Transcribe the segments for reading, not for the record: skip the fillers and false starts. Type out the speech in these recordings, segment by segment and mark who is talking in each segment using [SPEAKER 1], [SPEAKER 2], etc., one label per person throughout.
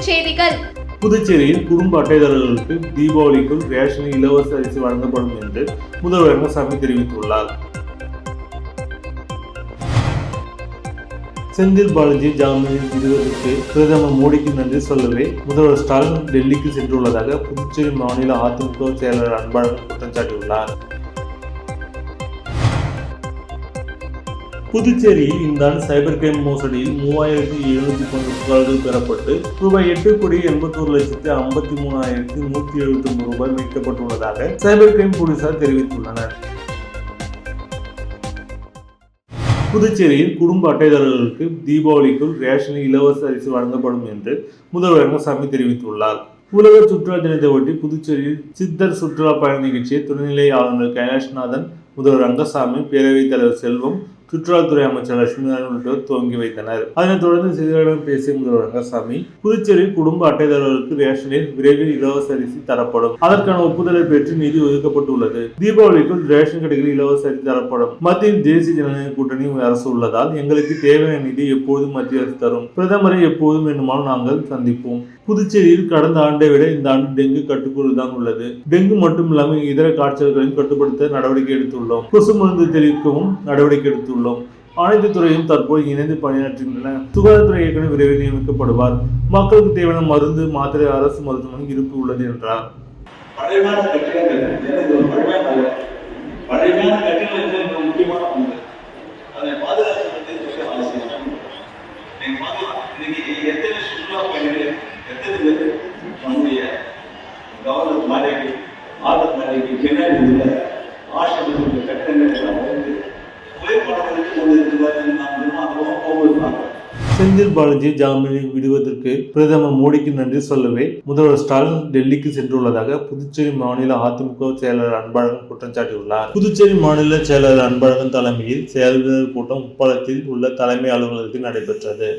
[SPEAKER 1] செய்திகள்.
[SPEAKER 2] புதுச்சேரியில் குடும்ப அட்டைதாரர்களுக்கு தீபாவளிக்குள் ரேஷனில் இலவச அரிசி வழங்கப்படும் என்று முதல்வர் ரங்கசாமி தெரிவித்துள்ளார். செந்தில் பாலாஜி ஜாமீனில் விடுவதற்கு பிரதமர் மோடிக்கு நன்றி சொல்லவே முதல்வர் ஸ்டாலின் டெல்லிக்கு சென்றுள்ளதாக புதுச்சேரி மாநில அதிமுக செயலாளர் அன்பழகன் குற்றம் சாட்டியுள்ளார். புதுச்சேரியில் இந்த ஆண்டு சைபர் கிரைம் மோசடியில் 3712 புகார்கள் பெறப்பட்டு ரூபாய் 8,81,53,179 மீட்கப்பட்டுள்ளதாக சைபர் கிரைம் போலீசார் தெரிவித்துள்ளனர். புதுச்சேரியில் குடும்ப அட்டைதாரர்களுக்கு தீபாவளிக்குள் ரேஷனில் இலவச அரிசி வழங்கப்படும் என்று முதல்வர் ரங்கசாமி தெரிவித்துள்ளார். உலக சுற்றுலா தினத்தை ஒட்டி புதுச்சேரியில் சித்தர் சுற்றுலா பயண நிகழ்ச்சியை துணைநிலை ஆளுநர் கைலாஷ்நாதன், முதல்வர் ரங்கசாமி, பேரவைத் தலைவர் செல்வம், சுற்றுலாத்துறை அமைச்சர் லட்சுமிநாதன் உள்ளிட்டோர் துவங்கி வைத்தனர். அதனைத் தொடர்ந்து செய்தியாளர்களிடம் பேசிய முதல்வர் ரங்கசாமி, புதுச்சேரியில் குடும்ப அட்டைதாரர்களுக்கு ரேஷனில் விரைவில் இலவச அரிசி தரப்படும். அதற்கான ஒப்புதலை பெற்று நிதி ஒதுக்கப்பட்டுள்ளது. தீபாவளிக்குள் ரேஷன் கடைகளில் இலவச அரிசி தரப்படும். மத்தியில் தேசிய ஜனநாயக கூட்டணி அரசு உள்ளதால் எங்களுக்கு தேவையான நிதி எப்போதும் மத்திய அரசு தரும். பிரதமரை எப்போதும் வேண்டுமானால் நாங்கள் சந்திப்போம். புதுச்சேரியில் கடந்த ஆண்டை விட இந்த ஆண்டு டெங்கு கட்டுக்குள் தான் உள்ளது. டெங்கு மட்டுமில்லாமல் இதர காய்ச்சல்களையும் கட்டுப்படுத்த நடவடிக்கை எடுத்துள்ளோம். கொசு மருந்து தெளிக்கவும் நடவடிக்கை எடுத்துள்ளோம். அனைத்து துறையும் தற்போது இணைந்து பணியாற்றுகின்றன. சுகாதாரத்துறை இயக்குநர் விரைவில் நியமிக்கப்படுவார். மக்களுக்கு தேவையான மருந்து, மாத்திரை அரசு மருத்துவமனை இருப்பு உள்ளது என்றார். செந்தில் பாலாஜி ஜாமீனில் விடுவதற்கு பிரதமர் மோடிக்கு நன்றி சொல்லவே முதல்வர் ஸ்டாலின் டெல்லிக்கு சென்றுள்ளதாக புதுச்சேரி மாநில அதிமுக செயலாளர் அன்பழகன் குற்றம் சாட்டியுள்ளார். புதுச்சேரி மாநில செயலாளர் அன்பழகன் தலைமையில் செயலாளர் கூட்டம் உப்பளத்தில் உள்ள தலைமை அலுவலகத்தில் நடைபெற்றது.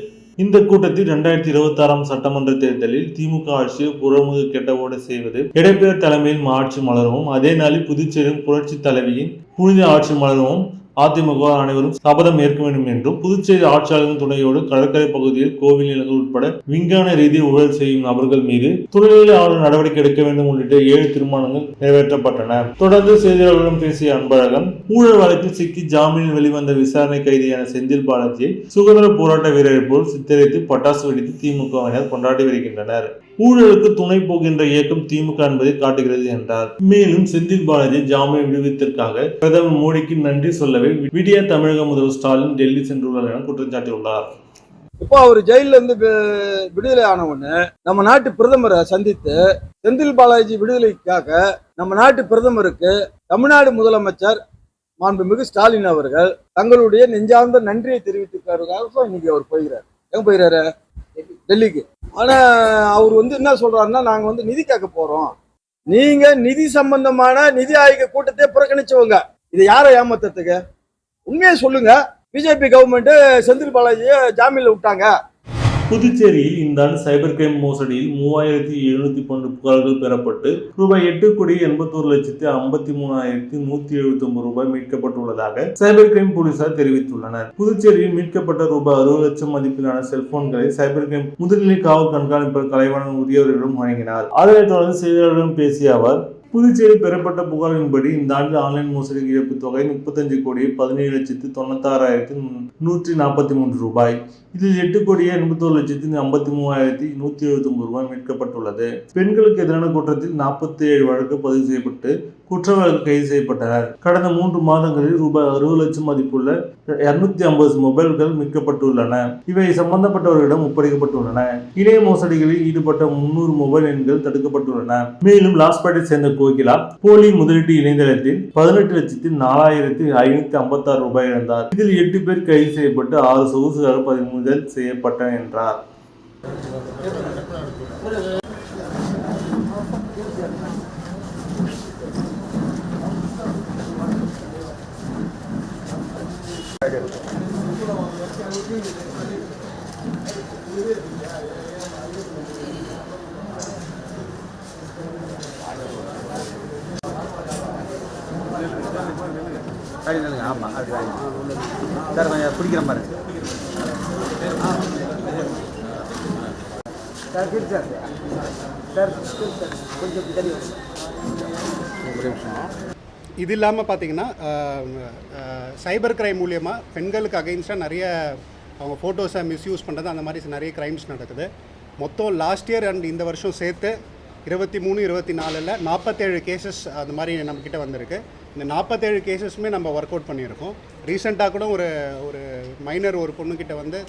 [SPEAKER 2] இந்த கூட்டத்தில் 2026 சட்டமன்ற தேர்தலில் திமுக ஆட்சியை புறமுது கெட்டவோடு செய்வது, எடப்பாடி தலைமையில் ஆட்சி மலரவும், அதே நாளில் புதுச்சேரியில் புரட்சி தலைவியின் புனித ஆட்சி மலரவும் அதிமுக அனைவரும் சபதம் ஏற்க வேண்டும் என்றும், புதுச்சேரி ஆட்சியாளர்கள் துணையோடு கடற்கரை பகுதியில் கோவில் நிலங்கள் உட்பட விஞ்ஞான ரீதியில் ஊழல் செய்யும் நபர்கள் மீது துணைநிலை ஆளுநர் நடவடிக்கை எடுக்க வேண்டும் உள்ளிட்ட 7 தீர்மானங்கள் நிறைவேற்றப்பட்டன. தொடர்ந்து செய்தியாளர்களிடம் பேசிய அன்பழகன், ஊழல் வழக்கில் சிக்கி ஜாமீனில் வெளிவந்த விசாரணை கைதியான செந்தில் பாலாஜியை சுதந்திர போராட்ட வீரர் போல் சித்தரித்து பட்டாசு வெடித்து திமுகவினர் கொண்டாடி வருகின்றனர். ஊழலுக்கு துணை போகின்ற இயக்கம் திமுக என்பதை காட்டுகிறது என்றார். மேலும் செந்தில் பாலாஜி ஜாமீன் விடுவித்ததற்காக பிரதமர் மோடிக்கு நன்றி சொல்லவே விடிய தமிழக முதல்வர் ஸ்டாலின் டெல்லி சென்றுள்ளார் என குற்றம் சாட்டியுள்ளார்.
[SPEAKER 3] இப்போ அவர் ஜெயில இருந்து விடுதலை ஆனவுடனே நம்ம நாட்டு பிரதமரை சந்தித்து செந்தில் பாலாஜி விடுதலைக்காக நம்ம நாட்டு பிரதமருக்கு தமிழ்நாடு முதலமைச்சர் மாண்புமிகு ஸ்டாலின் அவர்கள் தங்களுடைய நெஞ்சார்ந்த நன்றியை தெரிவித்துக்காருக்காக இன்னைக்கு அவர் போகிறார். எங்க போகிறாரு? டெல்லிக்கு. ஆனா அவர் என்ன சொல்றாருன்னா, நாங்க நிதி கேட்க போறோம். நீங்க நிதி சம்பந்தமான நிதி ஆயோக கூட்டத்தை புறக்கணிச்சவங்க. இதை யாரை ஏமாத்துறதுக்கு? உண்மையை சொல்லுங்க. பிஜேபி கவர்மெண்ட் செந்தில் பாலாஜியை ஜாமீன்ல விட்டாங்க.
[SPEAKER 2] புதுச்சேரியில் இந்த ஆண்டு சைபர் கிரைம் மோசடியில் 3712 புகார்கள் பெறப்பட்டு ரூபாய் 8,81,53,179 மீட்கப்பட்டுள்ளதாக சைபர் கிரைம் போலீசார் தெரிவித்துள்ளனர். புதுச்சேரியில் மீட்கப்பட்ட ரூபாய் 60 லட்சம் மதிப்பிலான செல்போன்களை சைபர் கிரைம் முதுநிலை காவல் கண்காணிப்பாளர் கலைவாணன் உரியவர்களிடம் வழங்கினார். அதனைத் தொடர்ந்து செய்தியாளர்களிடம் பேசிய அவர், புதுச்சேரி பெறப்பட்ட புகாரின்படி இந்த ஆண்டு ஆன்லைன் மோசடி இழப்பு தொகை 35,17,96,143 ரூபாய். இதில் 8,81,53,179 ரூபாய் மீட்கப்பட்டுள்ளது. பெண்களுக்கு எதிரான குற்றத்தில் 47 வழக்கு பதிவு செய்யப்பட்டு குற்றவாளிகள் கைது செய்யப்பட்டனர். கடந்த 3 மாதங்களில் ரூபாய் 60 லட்சம் மதிப்புள்ள 250 மொபைல்கள் மீட்கப்பட்டுள்ளன. இவை சம்பந்தப்பட்டவர்களிடம் ஒப்படைக்கப்பட்டுள்ளன. இணைய மோசடிகளில் ஈடுபட்ட 300 மொபைல் எண்கள் தடுக்கப்பட்டுள்ளன. மேலும் லாஸ்பேட்டை சேர்ந்த கோகிலா போலி முதலீட்டு இணையதளத்தில் 18,04,556 ரூபாய் இழந்தார். இதில் 8 பேர் கைது செய்யப்பட்டு 6 சொகுசுகள் பறிமுதல் செய்யப்பட்டன என்றார்.
[SPEAKER 4] ஆமாம் சார், கொஞ்சம் பிடிக்கிற மாதிரி.
[SPEAKER 3] சார் சார் சார் கொஞ்சம் தெரியும்.
[SPEAKER 1] இது இல்லாமல் பார்த்தீங்கன்னா சைபர் கிரைம் மூலியமாக பெண்களுக்கு அகைன்ஸ்டாக நிறைய அவங்க ஃபோட்டோஸை மிஸ்யூஸ் பண்ணுறது அந்த மாதிரி நிறைய க்ரைம்ஸ் நடக்குது. மொத்தம் லாஸ்ட் இயர் அண்ட் இந்த வருஷம் சேர்த்து 23-24 47 கேசஸ் அந்த மாதிரி நம்மக்கிட்ட வந்திருக்கு. இந்த 47 கேசஸுமே நம்ம ஒர்க் அவுட் பண்ணியிருக்கோம். ரீசெண்டாக கூட ஒரு மைனர் ஒரு பொண்ணுக்கிட்ட வந்து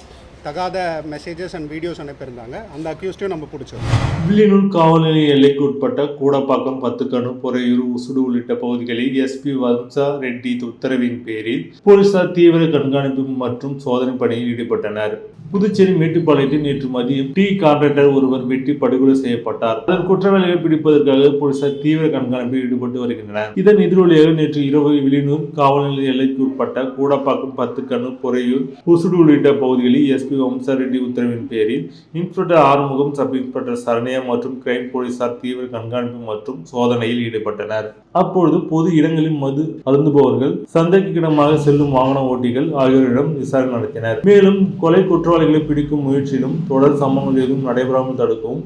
[SPEAKER 1] தகாத மெசேஜஸ் அண்ட் வீடியோஸ் அனுப்பியிருந்தாங்க. அந்த அக்யூஸ்டையும் நம்ம பிடிச்சோம்.
[SPEAKER 2] வில்லியனூர் காவல் நிலைய எல்லைக்கு உட்பட்ட கூடப்பாக்கம், பத்துக்கணு, பொறையூர், உசுடு உள்ளிட்ட பகுதிகளில் எஸ்பி வம்சா ரெட்டி உத்தரவின் பேரில் போலீசார் தீவிர கண்காணிப்பு மற்றும் சோதனை பணியில் ஈடுபட்டனர். புதுச்சேரி மேட்டுப்பாளையத்தில் நேற்று மதியம் டீ கான்ட்ராக்டர் ஒருவர் வெட்டி படுகொலை செய்யப்பட்டார். அதன் குற்றவாளிகளை பிடிப்பதற்காக போலீசார் தீவிர கண்காணிப்பில் ஈடுபட்டு வருகின்றனர். இதன் எதிரொலியாக நேற்று இரவு வில்லியனூர் காவல் நிலைய எல்லைக்கு உட்பட்ட கூடப்பாக்கம், பத்துக்கணு, பொறையூர், உசுடு உள்ளிட்ட பகுதிகளில் எஸ்பி வம்சா ரெட்டி உத்தரவின் பேரில் inspector Arumugam, sub inspector Saranya மற்றும் கிரைம் போலீசார் தீவிர கண்காணிப்பு மற்றும் சோதனையில் ஈடுபட்டனர். அப்பொழுது பொது இடங்களில் மது அருந்துபவர்கள், சந்தைக்கு இடமாக செல்லும் வாகன ஓட்டிகள் ஆகியோரிடம் விசாரணை நடத்தினர். மேலும் கொலை குற்றவாளிகளை பிடிக்கும் முயற்சியிலும் தொடர் சம்பவங்கள் எதுவும் நடைபெறாமல் தடுக்கவும்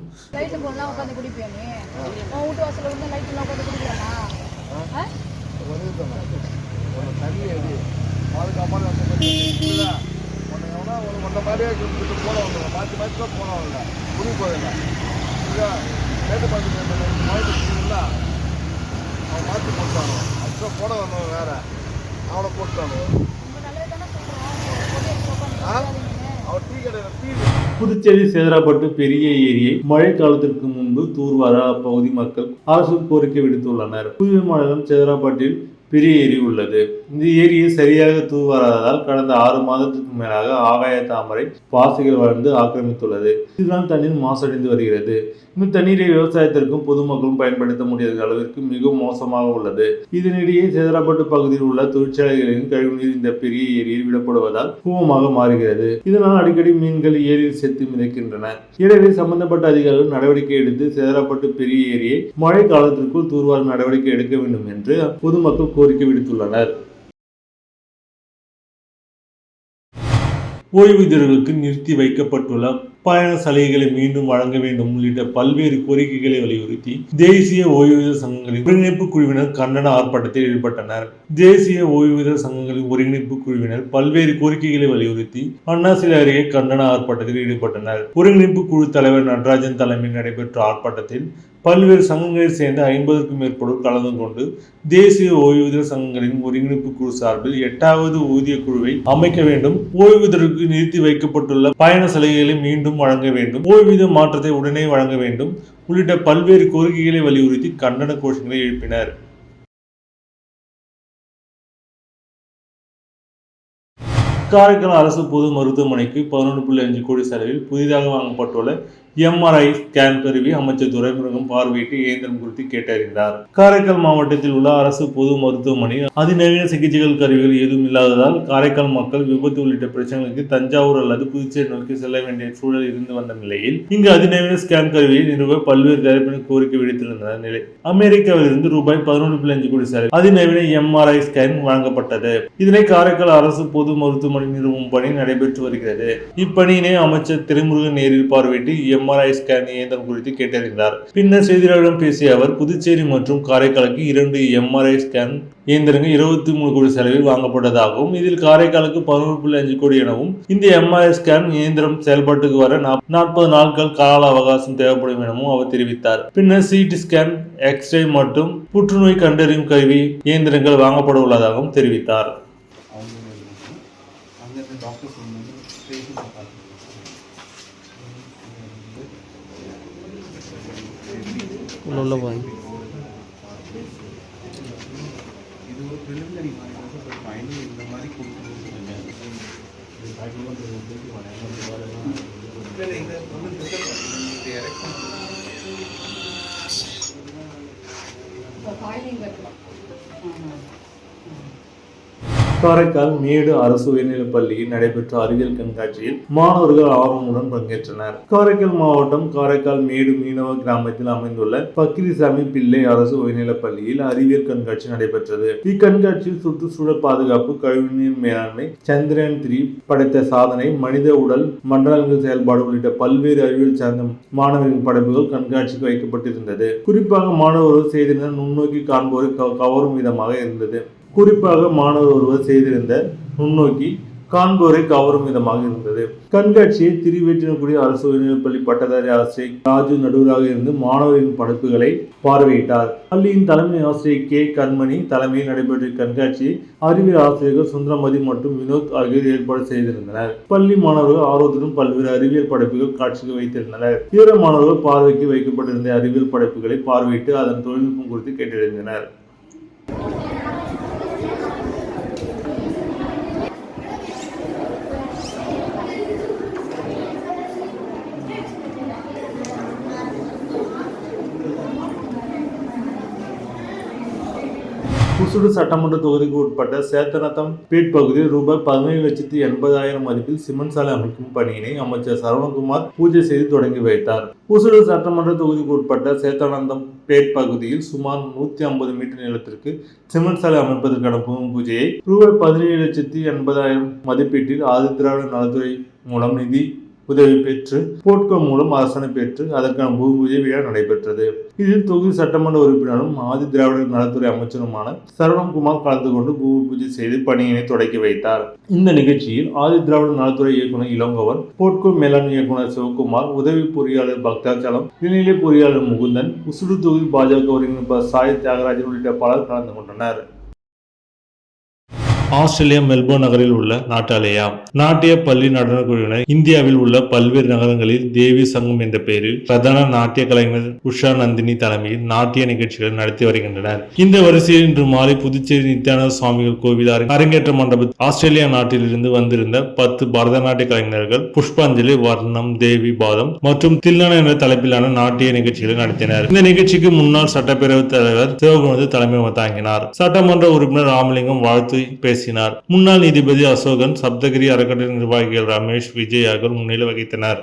[SPEAKER 2] புதுச்சேரி சேதராப்பட்டு பெரிய ஏரியை மழை காலத்திற்கு முன்பு தூர்வார அப்பகுதி மக்கள் அரசு கோரிக்கை விடுத்துள்ளனர். புதுவை மாநிலம் சேதராப்பட்டில் பெரிய ஏரி உள்ளது. இந்த ஏரியை சரியாக தூர்வாராததால் கடந்த 6 மாதத்திற்கு மேலாக ஆகாய தாமரை பாசிகள் வளர்ந்து ஆக்கிரமித்துள்ளது. இதுதான் தண்ணீர் மாசடைந்து வருகிறது. இந்த தண்ணீரை விவசாயத்திற்கும் பொதுமக்களும் பயன்படுத்த முடியாத அளவிற்கு மிகவும் மோசமாக உள்ளது. இதனிடையே சேதராப்பட்டு பகுதியில் உள்ள தொழிற்சாலைகளின் கழிவுநீர் இந்த பெரிய ஏரியில் விடப்படுவதால் கூவமாக மாறுகிறது. இதனால் அடிக்கடி மீன்கள் ஏரியில் செத்து மிதக்கின்றன. எனவே சம்பந்தப்பட்ட அதிகாரிகள் நடவடிக்கை எடுத்து சேதராப்பட்டு பெரிய ஏரியை மழை காலத்திற்குள் தூர்வார நடவடிக்கை எடுக்க வேண்டும் என்று பொதுமக்கள் கோரிக்கை விடுத்துள்ளனர். ஓய்வூதியர்களுக்கு நிறுத்தி வைக்கப்பட்டுள்ள பயண சலுகைகளை மீண்டும் வழங்க வேண்டும் உள்ளிட்ட பல்வேறு கோரிக்கைகளை வலியுறுத்தி தேசிய ஓய்வூதியர் சங்கங்களின் ஒருங்கிணைப்பு குழுவினர் கண்டன ஆர்ப்பாட்டத்தில் ஈடுபட்டனர். தேசிய ஓய்வூதியர் சங்கங்களின் ஒருங்கிணைப்பு குழுவினர் பல்வேறு கோரிக்கைகளை வலியுறுத்தி அண்ணா சிலை அருகே கண்டன ஆர்ப்பாட்டத்தில் ஈடுபட்டனர். ஒருங்கிணைப்பு குழு தலைவர் நடராஜன் தலைமையில் நடைபெற்ற ஆர்ப்பாட்டத்தில் பல்வேறு சங்கங்களில் சேர்ந்த 50க்கும் மேற்பட்டோர் கலந்து கொண்டு தேசிய ஓய்வூதியர் சங்கங்களின் ஒருங்கிணைப்பு குழு சார்பில் 8வது ஊதிய குழுவை அமைக்க வேண்டும், ஓய்வூதியருக்கு நிறுத்தி வைக்கப்பட்டுள்ள பயண சலுகைகளை மீண்டும் வழங்க வேண்டும், ஓய்வூதிய மாற்றத்தை உடனே வழங்க வேண்டும் உள்ளிட்ட பல்வேறு கோரிக்கைகளை வலியுறுத்தி கண்டன கோஷங்களை எழுப்பினர். காரைக்கால் அரசு பொது மருத்துவமனைக்கு 11.5 கோடி செலவில் புதிதாக வாங்கப்பட்டுள்ள MRI ஸ்கேன் கருவி அமைச்சர் துரைமுருகன் பார்வையிட்டு இயந்திரம் குறித்து கேட்டறிந்தார். காரைக்கால் மாவட்டத்தில் உள்ள அரசு பொது மருத்துவமனையில் அதிநவீன சிகிச்சைகள் கருவிகள் எதுவும் இல்லாததால் காரைக்கால் மக்கள் விபத்து உள்ளிட்ட பிரச்சனைகளுக்கு தஞ்சாவூர் அல்லது புதுச்சேரி நோக்கி செல்ல வேண்டிய சூழல் இருந்து வந்த நிலையில் இங்கு அதிநவீன ஸ்கேன் கருவியை நிறுவ பல்வேறு தரப்பினர் கோரிக்கை விடுத்திருந்த நிலை அமெரிக்காவில் இருந்து ரூபாய் 11.5 கோடி செலவில் அதிநவீன MRI ஸ்கேன் வழங்கப்பட்டது. இதனை காரைக்கால் அரசு பொது மருத்துவமனை நிறுவும் பணி நடைபெற்று வருகிறது. இப்பணியினை அமைச்சர் துரைமுருகன் நேரில் பார்வையிட்டு MRI ஸ்கேன் இயந்திரம் குறித்து கேட்டறிந்தார். பின்னர் செய்தியாளர்களிடம் பேசிய அவர் புதுச்சேரி மற்றும் காரைக்காலுக்கு 2 MRI ஸ்கேன் இயந்திரங்கள் 23 கோடி செலவில் வாங்கப்பட்டதாகவும் இதில் காரைக்காலுக்கு 11.5 கோடி எனவும் இந்த MRI ஸ்கேன் இயந்திரம் செயல்பாட்டுக்கு வர 40 நாட்கள் கால அவகாசம் தேவைப்படும் எனவும் அவர் தெரிவித்தார். பின்னர் CT ஸ்கேன், எக்ஸ்ரே மற்றும் புற்றுநோய் கண்டறியும் கருவி இயந்திரங்கள் வாங்கப்பட உள்ளதாகவும் தெரிவித்தார்.
[SPEAKER 4] உள்ள போய்
[SPEAKER 5] இது ஒரு preliminary மாதிரி தான் ஃபைனல் இந்த மாதிரி கொடுக்கணும்னு
[SPEAKER 2] காரைக்கால் மேடு அரசு உயர்நிலைப் பள்ளியில் நடைபெற்ற அறிவியல் கண்காட்சியில் மாணவர்கள் ஆர்வமுடன் பங்கேற்றனர். காரைக்கால் மாவட்டம் காரைக்கால் மேடு மீனவ கிராமத்தில் அமைந்துள்ள பக்கிரிசாமி பிள்ளை அரசு உயர்நிலைப் பள்ளியில் அறிவியல் கண்காட்சி நடைபெற்றது. இக்கண்காட்சியில் சுற்றுச்சூழல் பாதுகாப்பு, கழிவுநீர் மேலாண்மை, சந்திரயான் 3 படைத்த சாதனை, மனித உடல் மண்டலங்கள் செயல்பாடு உள்ளிட்ட பல்வேறு அறிவியல் சார்ந்த மாணவர்களின் படைப்புகள் கண்காட்சிக்கு வைக்கப்பட்டிருந்தது. குறிப்பாக மாணவர்கள் செய்திருந்த நுண்ணோக்கி காண்போரை கவரும் விதமாக இருந்தது. கண்காட்சியை திருவேற்றினக்குடி அரசு உயர்நிலைப்பள்ளி பட்டதாரி ஆசிரியர் ராஜு நடுவராக இருந்து மாணவர்களின் படைப்புகளை பார்வையிட்டார். பள்ளியின் தலைமை ஆசிரியர் கே. கண்மணி தலைமையில் நடைபெற்ற கண்காட்சியை அறிவியல் ஆசிரியர்கள் சுந்தரமதி மற்றும் வினோத் ஆகியோர் ஏற்பாடு செய்திருந்தனர். பள்ளி மாணவர்கள் ஆர்வத்துடன் பல்வேறு அறிவியல் படைப்புகள் காட்சிக்கு வைத்திருந்தனர். இதர மாணவர்கள் பார்வைக்கு வைக்கப்பட்டிருந்த அறிவியல் படைப்புகளை பார்வையிட்டு அதன் தொழில்நுட்பம் குறித்து கேட்டறிந்தனர். புசுடு சட்டமன்ற தொகுதிக்கு உட்பட்ட சேத்தநத்தம் பேட் பகுதியில் ரூபாய் 17,80,000 மதிப்பில் சிமெண்ட் சாலை அமைக்கும் பணியினை அமைச்சர் சரவணகுமார் பூஜை செய்து தொடங்கி வைத்தார். புசுடு சட்டமன்ற தொகுதிக்கு உட்பட்ட சேத்தநத்தம் பேட் பகுதியில் சுமார் 150 மீட்டர் நீளத்திற்கு சிமெண்ட் சாலை அமைப்பதற்கான பூமி பூஜையை ரூபாய் 17,80,000 மதிப்பீட்டில் ஆதிதிராவிட நலத்துறை மூலம் நிதி உதவி பெற்று போட்கோ மூலம் அரசனை பெற்று அதற்கான பூமி பூஜை விழா நடைபெற்றது. இதில் தொகுதி சட்டமன்ற உறுப்பினரும் ஆதி திராவிட நலத்துறை அமைச்சருமான சரவணகுமார் கலந்து கொண்டு பூமி பூஜை செய்து பணியினை தொடக்கி வைத்தார். இந்த நிகழ்ச்சியில் ஆதி திராவிட நலத்துறை இயக்குநர் இளங்கோவன், போட்கோ மேலாண் இயக்குநர் சிவகுமார், உதவி பொறியாளர் பக்தாச்சலம், இடைநிலை பொறியாளர் முகுந்தன், உசுடு தொகுதி பாஜக ஒருங்கிணைப்பாளர் சாய் தியாகராஜன் உள்ளிட்ட பலர் கலந்து கொண்டனர். ஆஸ்திரேலியா மெல்போர்ன் நகரில் உள்ள நாட்டாலயா நாட்டிய பள்ளி நடனக் குழுவினர் இந்தியாவில் உள்ள பல்வேறு நகரங்களில் தேவி சங்கம் என்ற பெயரில் பிரதான நாட்டிய கலைஞர் உஷா நந்தினி தலைமையில் நாட்டிய நிகழ்ச்சிகளை நடத்தி வருகின்றனர். இந்த வரிசையில் இன்று மாலை புதுச்சேரி நித்யானந்த சுவாமிகள் கோவில் அரங்கேற்ற மண்டபத்தில் ஆஸ்திரேலியா நாட்டிலிருந்து வந்திருந்த 10 பரதநாட்டிய கலைஞர்கள் புஷ்பாஞ்சலி, வர்ணம், தேவி பாதம் மற்றும் தில்லன என்ற தலைப்பிலான நாட்டிய நிகழ்ச்சிகளை நடத்தினர். இந்த நிகழ்ச்சிக்கு முன்னாள் சட்டப்பேரவைத் தலைவர் சிவகுமார் தலைமை தாங்கினார். சட்டமன்ற உறுப்பினர் ராமலிங்கம் வாழ்த்து பேசினார். முன்னாள் நீதிபதி அசோகன், சப்தகிரி அறக்கட்டளை நிர்வாகிகள் ரமேஷ், விஜய் ஆகியோர் முன்னிலை வகித்தனர்.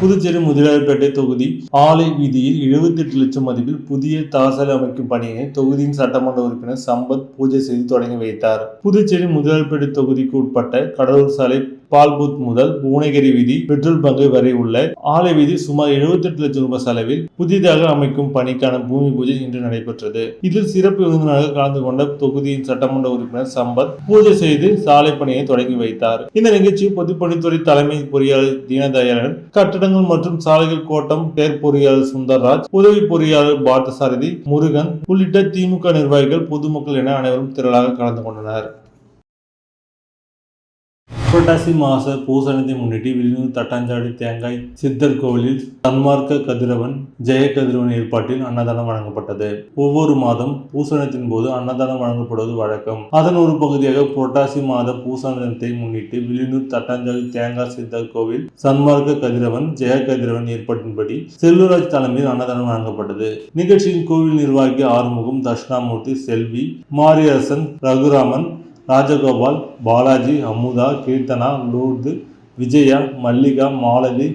[SPEAKER 2] புதுச்சேரி முதலியார்பேட்டை தொகுதி ஆலை வீதியில் 78 லட்சம் மதிப்பில் புதிய தார்சாலை அமைக்கும் பணியை தொகுதியின் சட்டமன்ற உறுப்பினர் சம்பத் பூஜை செய்து தொடங்கி வைத்தார். புதுச்சேரி முதலியார்பேட்டை தொகுதிக்கு உட்பட்ட கடலூர் சாலை, பால்பூத் முதல் புவனகிரி வீதி, பெட்ரோல் பங்கு வரை உள்ள ஆலை வீதி சுமார் 78 லட்சம் ரூபாய் செலவில் புதிதாக அமைக்கும் பணிக்கான பூமி பூஜை இன்று நடைபெற்றது. இதில் சிறப்பு விருந்தினராக கலந்து கொண்ட தொகுதியின் சட்டமன்ற உறுப்பினர் சம்பத் பூஜை செய்து சாலை பணியை தொடங்கி வைத்தார். இந்த நிகழ்ச்சியில் பொதுப்பணித்துறை தலைமை பொறியாளர் தீனதயாளன், கட்டடங்கள் மற்றும் சாலைகள் கோட்டம் பேர் பொறியாளர் சுந்தர்ராஜ், உதவி பொறியாளர் பார்த்தசாரதி, முருகன் உள்ளிட்ட திமுக நிர்வாகிகள், பொதுமக்கள் என அனைவரும் திரளாக கலந்து கொண்டனர். புரட்டாசி மாச பூசணத்தை முன்னிட்டு வில்லியனூர் தட்டாஞ்சாடி தேங்காய் சித்தர் கோவிலில் சன்மார்க்க கதிரவன், ஜெய கதிரவன் ஏற்பாட்டில் அன்னதானம் வழங்கப்பட்டது. ஒவ்வொரு மாதம் பூசணத்தின் போது அன்னதானம் வழங்கப்படுவது வழக்கம். அதன் ஒரு பகுதியாக புரட்டாசி மாத பூசணத்தை முன்னிட்டு வில்லியனூர் தட்டாஞ்சாடி தேங்காய் சித்தர் கோவில் சன்மார்க்க கதிரவன், ஜெய கதிரவன் ஏற்பாட்டின்படி செல்வராஜ் தலைமையில் அன்னதானம் வழங்கப்பட்டது. நிகழ்ச்சியின் கோவில் நிர்வாகி ஆறுமுகம், தட்சிணாமூர்த்தி, செல்வி, மாரியரசன், ரகுராமன், ராஜகோபால், பாலாஜி, அமுதா, கீர்த்தனா, லூர்து, விஜயா, மல்லிகா, மாலதி,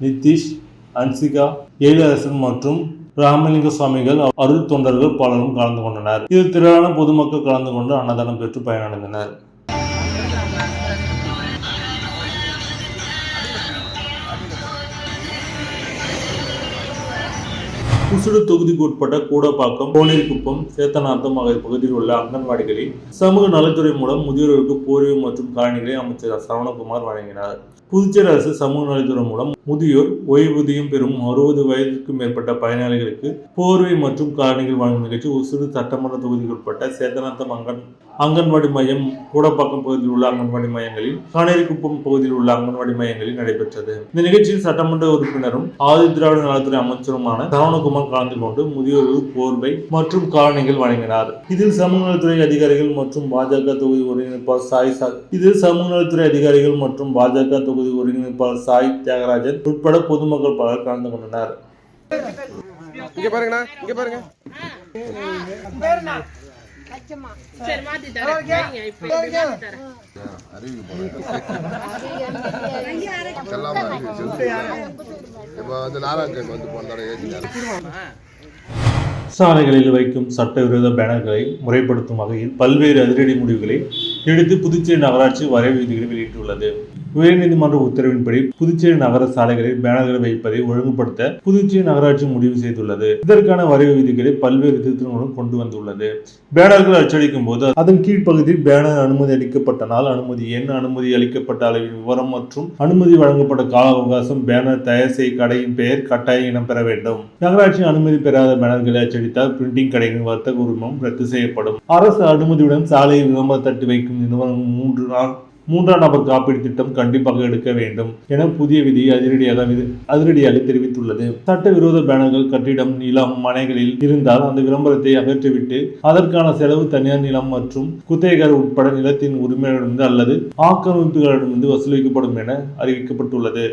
[SPEAKER 2] நிதிஷ், அன்சிகா, ஏழரசன் மற்றும் ராமலிங்க சுவாமிகள், அருள் தொண்டர்கள் பலரும் கலந்து கொண்டனர். இதில் திரளான பொதுமக்கள் கலந்து கொண்டு அன்னதானம் பெற்று பயனடைந்தனர். புசுடு தொகுதிக்கு உட்பட்ட கூடப்பாக்கம், கோனேரிக்குப்பம், சேத்தநாத்தம் ஆகிய பகுதியில் உள்ள அங்கன்வாடிகளில் சமூக நலத்துறை மூலம் முதியோர்களுக்கு போர்வை மற்றும் காலணிகளை அமைச்சர் சரவணகுமார் வழங்கினார். புதுச்சேரி அரசு சமூக நலத்துறை மூலம் முதியோர் ஓய்வூதியம் பெறும் 60 வயதுக்கும் மேற்பட்ட பயனாளிகளுக்கு போர்வை மற்றும் காலணிகள் வழங்கும் நிகழ்ச்சி புசுடு சட்டமன்ற தொகுதிக்கு உட்பட்ட சேத்தநாத்தம் அங்கன்வாடி மையம், கூடப்பாக்கம் பகுதியில் உள்ள அங்கன்வாடி மையங்களில், கானேரிக்குப்பம் பகுதியில் உள்ள அங்கன்வாடி மையங்களில் நடைபெற்றது. இந்த நிகழ்ச்சியில் சட்டமன்ற உறுப்பினரும் ஆதி திராவிட நலத்துறை அமைச்சருமான சரவணகுமார் கலந்து கொண்டு முதியோர்களுக்கு போர்வை மற்றும் காலணிகள் வழங்கினார். இதில் சமூக நலத்துறை அதிகாரிகள் மற்றும் பாஜக தொகுதி ஒருங்கிணைப்பாளர் சாய் தியாகராஜன் உட்பட பொதுமக்கள் பலர் கலந்து கொண்டனர்.
[SPEAKER 6] இங்க பாருங்கண்ணா, இங்க பாருங்க.
[SPEAKER 7] சரி மாத்தி தரேன். இப்ப மாத்தி தரேன்.
[SPEAKER 2] சாலைகளில் வைக்கும் சட்டவிரோத பேனர்களை முறைப்படுத்தும் வகையில் பல்வேறு அதிரடி முடிவுகளை எடுத்து புதுச்சேரி நகராட்சி வரைவு விதிகளை வெளியிட்டுள்ளது. உயர்நீதிமன்ற உத்தரவின்படி புதுச்சேரி நகர சாலைகளில் பேனர்களை வைப்பதை ஒழுங்குபடுத்த புதுச்சேரி நகராட்சி முடிவு செய்துள்ளது. இதற்கான வரைவு விதிகளை பல்வேறு திருத்தங்களுடன் கொண்டு வந்துள்ளது. பேனர்கள் அச்சடிக்கும் போது அதன் கீழ்ப்பகுதியில் பேனர் அனுமதி அளிக்கப்பட்ட நாள், அனுமதி எண், அனுமதி அளிக்கப்பட்ட அளவின் விவரம் மற்றும் அனுமதி வழங்கப்பட்ட கால அவகாசம், பேனர் தயார் செய்ய கடையின் பெயர் கட்டாயம் இடம்பெற வேண்டும். நகராட்சி அனுமதி பெறாத பேனர்களை அச்சடித்தால் பிரிண்டிங் கடைகளின் வர்த்தக உரிமம் ரத்து செய்யப்படும். அரசு அனுமதியுடன் சாலையை விளம்பரம் தட்டி வைக்கும் நிறுவனம் மூன்றாம் நபர் காப்பீடு திட்டம் கண்டிப்பாக எடுக்க வேண்டும் என புதிய விதியை அதிரடியாக தெரிவித்துள்ளது. சட்டவிரோத பேனர்கள் கட்டிடம், நிலம், மனைகளில் இருந்தால் அந்த விளம்பரத்தை அகற்றிவிட்டு அதற்கான செலவு தனியார் நிலம் மற்றும் குத்தகையாளர் உட்பட நிலத்தின் உரிமையாளரிடமிருந்து அல்லது ஆக்கிரமிப்புகளிடமிருந்து வசூலிக்கப்படும் என அறிவிக்கப்பட்டுள்ளது.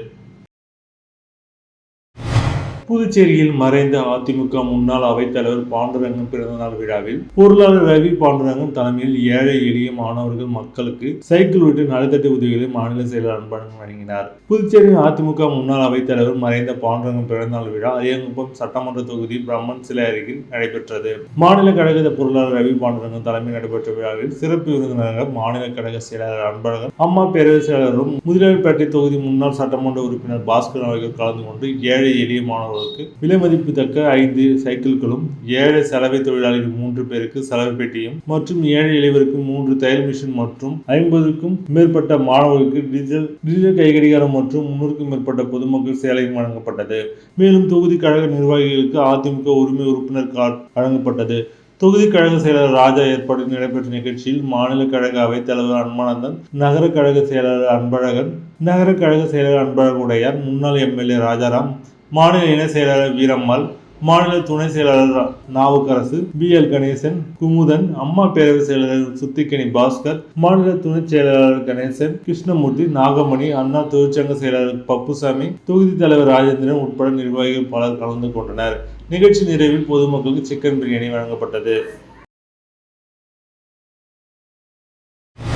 [SPEAKER 2] புதுச்சேரியில் மறைந்த அதிமுக முன்னாள் அவைத்தலைவர் பாண்டுரங்கன் பிறந்தநாள் விழாவில் பொருளாளர் ரவி பாண்டுரங்கன் தலைமையில் ஏழை எளிய மாணவர்கள் மக்களுக்கு சைக்கிள் விட்டு நலத்திட்ட உதவிகளை மாநில செயலர் அன்பழகன் வழங்கினார். புதுச்சேரியில் அதிமுக முன்னாள் அவைத்தலைவர் மறைந்த பாண்டுரங்கன் பிறந்தநாள் விழா அரியங்குப்பம் சட்டமன்ற தொகுதி பிரம்மன் சிலை அருகில் நடைபெற்றது. மாநில கழக பொருளாளர் ரவி பாண்டுரங்கன் தலைமையில் நடைபெற்ற விழாவில் சிறப்பு விருந்தினராக மாநில கழக செயலாளர் அன்பழகன், அம்மா பேரவை செயலாளரும் முதலியார்பேட்டை தொகுதி முன்னாள் சட்டமன்ற உறுப்பினர் பாஸ்கர் அவர்கள் கலந்து கொண்டு ஏழை எளிய மாணவர்கள் விலை மதிப்புத்தக்க 5 சைக்கிள்களும், ஏழை சலவை தொழிலாளிகள் 3 பேருக்கு சலவை பெட்டியும் மற்றும் ஏழை எளியவருக்கு 3 தையல் மிஷின் மற்றும் 50க்கும் மேற்பட்ட மாணவர்களுக்கு டிஜிட்டல் கைகடிகாரம் மற்றும் 300க்கும் மேற்பட்ட பொதுமக்கள் சேலையும் வழங்கப்பட்டது. மேலும் தொகுதி கழக நிர்வாகிகளுக்கு அதிமுக உரிமை உறுப்பினர் கார்டு வழங்கப்பட்டது. தொகுதி கழக செயலாளர் ராஜா ஏற்பாட்டில் நடைபெற்ற நிகழ்ச்சியில் மாநில கழக அவைத்தலைவர் அன்மானந்தன், நகர கழக செயலாளர் அன்பழகன், நகர கழக செயலாளர் அன்பழகுடையார், முன்னாள் எம்எல்ஏ ராஜாராம், மாநில இணை செயலாளர் வீரம்மாள், மாநில துணை செயலாளர் நாவுக்கரசு, BL கணேசன், குமுதன், அம்மா பேரவை செயலாளர் சுத்திக்கனி பாஸ்கர், மாநில துணை செயலாளர் கணேசன், கிருஷ்ணமூர்த்தி, நாகமணி, அண்ணா தொழிற்சங்க செயலாளர் பப்புசாமி, தொகுதி தலைவர் ராஜேந்திரன் உட்பட நிர்வாகிகள் பலர் கலந்து கொண்டனர். நிகழ்ச்சி நிறைவில் பொதுமக்களுக்கு சிக்கன் பிரியாணி வழங்கப்பட்டது.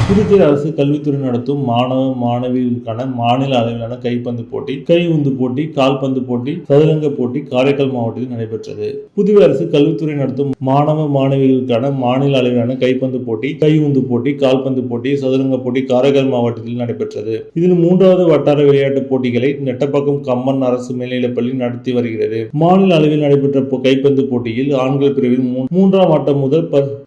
[SPEAKER 2] புதுச்சேரி அரசு கல்வித்துறை நடத்தும் மாணவ மாணவிகளுக்கான மாநில அளவிலான கைப்பந்து போட்டி, கை உந்து போட்டி, கால்பந்து போட்டி, சதுரங்க போட்டி காரைக்கால் மாவட்டத்தில் நடைபெற்றது. புதுவை அரசு கல்வித்துறை நடத்தும் மாணவ மாணவிகளுக்கான மாநில அளவிலான கைப்பந்து போட்டி, கை உந்து போட்டி, கால்பந்து போட்டி, சதுரங்க போட்டி காரைக்கால் மாவட்டத்தில் நடைபெற்றது. இதில் 3வது வட்டார விளையாட்டுப் போட்டிகளை நெட்டப்பாக்கம் கம்மன் அரசு மேல்நிலைப்பள்ளி நடத்தி வருகிறது. மாநில அளவில் நடைபெற்ற கைப்பந்து போட்டியில் ஆண்கள் பிரிவில் 3ஆம் ஆட்டம் முதல்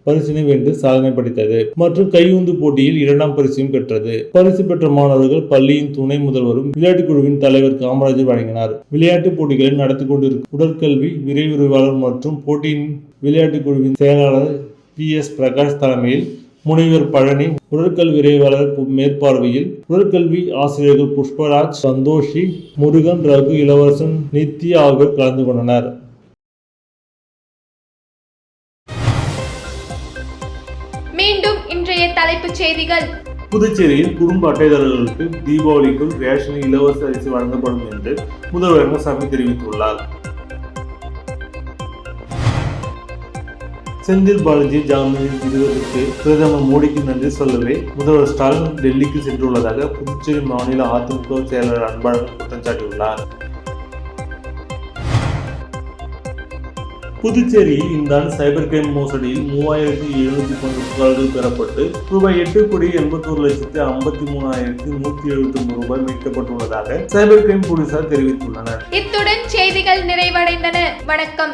[SPEAKER 2] பரிசினை வென்று சாதனை படைத்தது மற்றும் கையுந்து போட்டியில் 2ஆம் பரிசையும் பெற்றது. பரிசு பெற்ற மாணவர்கள் பள்ளியின் துணை முதல்வரும் விளையாட்டுக் குழுவின் தலைவர் காமராஜர் வழங்கினார். விளையாட்டுப் போட்டிகளை நடத்தி கொண்டிருக்கும் உடற்கல்வி விரைவுரைவாளர் மற்றும் போட்டியின் விளையாட்டுக் குழுவின் செயலாளர் PS பிரகாஷ் தலைமையில் முனைவர் பழனி, உடற்கல்வி விரைவாளர் மேற்பார்வையில் உடற்கல்வி ஆசிரியர்கள் புஷ்பராஜ், சந்தோஷி, முருகன், ரகு, இளவரசன், நித்யா ஆகியோர் கலந்து கொண்டனர்.
[SPEAKER 8] மீண்டும் இன்றைய தலைப்புச் செய்திகள்.
[SPEAKER 2] புதுச்சேரியில் குடும்ப அட்டைதாரர்களுக்கு தீபாவளிக்குள் ரேஷனில் இலவச அரிசி வழங்கப்படும் என்று முதல்வர் ரங்கசாமி தெரிவித்துள்ளார். செந்தில் பாலாஜி ஜாமீனில் விடுவதற்கு பிரதமர் மோடிக்கு நன்றி சொல்லவே முதல்வர் ஸ்டாலின் டெல்லிக்கு சென்றுள்ளதாக புதுச்சேரி மாநில அதிமுக செயலாளர் அன்பழகன் குற்றம் சாட்டியுள்ளார். புதுச்சேரியில் இந்த ஆண்டு சைபர் கிரைம் மோசடியில் 3711 புகார்கள் பெறப்பட்டு ரூபாய் 8,81,53,179 மீட்கப்பட்டுள்ளதாக சைபர் கிரைம் போலீசார் தெரிவித்துள்ளனர்.
[SPEAKER 8] இத்துடன் செய்திகள் நிறைவடைந்தன. வணக்கம்.